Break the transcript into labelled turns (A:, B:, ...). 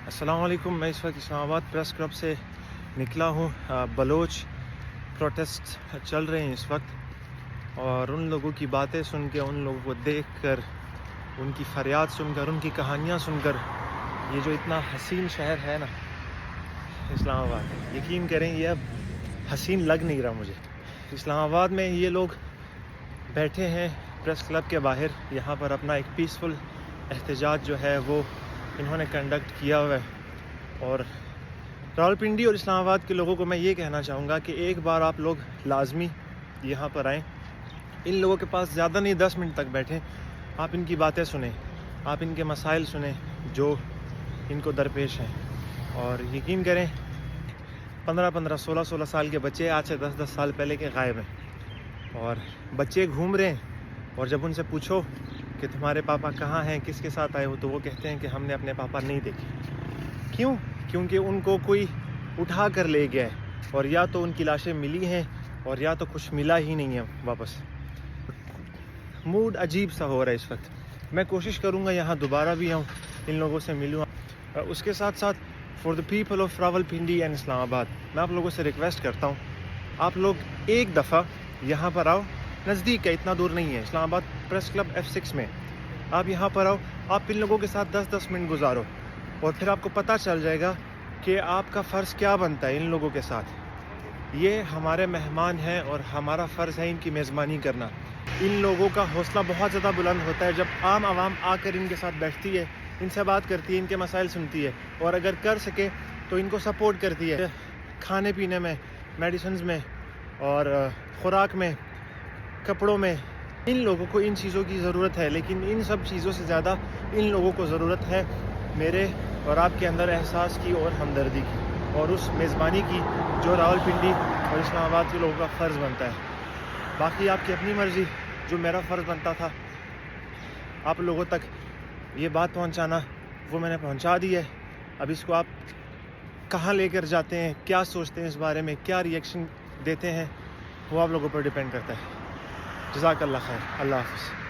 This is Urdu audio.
A: السلام علیکم. میں اس وقت اسلام آباد پریس کلب سے نکلا ہوں. بلوچ پروٹیسٹ چل رہے ہیں اس وقت، اور ان لوگوں کی باتیں سن کے، ان لوگوں کو دیکھ کر، ان کی فریاد سن کر، ان کی کہانیاں سن کر، یہ جو اتنا حسین شہر ہے نا اسلام آباد، یقین کریں یہ اب حسین لگ نہیں رہا مجھے. اسلام آباد میں یہ لوگ بیٹھے ہیں پریس کلب کے باہر، یہاں پر اپنا ایک پیسفل احتجاج جو ہے وہ انہوں نے کنڈکٹ کیا ہوا ہے. اور راولپنڈی اور اسلام آباد کے لوگوں کو میں یہ کہنا چاہوں گا کہ ایک بار آپ لوگ لازمی یہاں پر آئیں. ان لوگوں کے پاس زیادہ نہیں 10 منٹ تک بیٹھیں، آپ ان کی باتیں سنیں، آپ ان کے مسائل سنیں جو ان کو درپیش ہیں. اور یقین کریں 15 16 سال کے بچے آج سے 10 سال پہلے کے غائب ہیں، اور بچے گھوم رہے ہیں. اور جب ان سے پوچھو کہ تمہارے پاپا کہاں ہیں، کس کے ساتھ آئے ہو، تو وہ کہتے ہیں کہ ہم نے اپنے پاپا نہیں دیکھے. کیوں؟ کیونکہ ان کو کوئی اٹھا کر لے گیا ہے، اور یا تو ان کی لاشیں ملی ہیں اور یا تو کچھ ملا ہی نہیں ہے واپس. موڈ عجیب سا ہو رہا ہے اس وقت. میں کوشش کروں گا یہاں دوبارہ بھی آؤں، ان لوگوں سے ملوں. اس کے ساتھ ساتھ for the people of Rawalpindi and Islamabad, میں آپ لوگوں سے ریکویسٹ کرتا ہوں، آپ لوگ ایک دفعہ یہاں پر آؤ. نزدیک ہے، اتنا دور نہیں ہے. اسلام آباد پریس کلب F6 میں آپ یہاں پر آؤ. آپ ان لوگوں کے ساتھ 10 منٹ گزارو، اور پھر آپ کو پتہ چل جائے گا کہ آپ کا فرض کیا بنتا ہے ان لوگوں کے ساتھ. یہ ہمارے مہمان ہیں اور ہمارا فرض ہے ان کی میزبانی کرنا. ان لوگوں کا حوصلہ بہت زیادہ بلند ہوتا ہے جب عام عوام آ کر ان کے ساتھ بیٹھتی ہے، ان سے بات کرتی ہے، ان کے مسائل سنتی ہے، اور اگر کر سکے تو ان کو سپورٹ کرتی ہے کھانے پینے میں، میڈیسنز میں، اور خوراک میں، کپڑوں میں. ان لوگوں کو ان چیزوں کی ضرورت ہے، لیکن ان سب چیزوں سے زیادہ ان لوگوں کو ضرورت ہے میرے اور آپ کے اندر احساس کی اور ہمدردی کی، اور اس میزبانی کی جو راولپنڈی اور اسلام آباد کے لوگوں کا فرض بنتا ہے. باقی آپ کی اپنی مرضی. جو میرا فرض بنتا تھا آپ لوگوں تک یہ بات پہنچانا، وہ میں نے پہنچا دی ہے. اب اس کو آپ کہاں لے کر جاتے ہیں، کیا سوچتے ہیں اس بارے میں، کیا ریئیکشن دیتے ہیں، وہ آپ لوگوں پر ڈیپینڈ کرتا ہے. جزاک اللہ خیر. اللہ حافظ.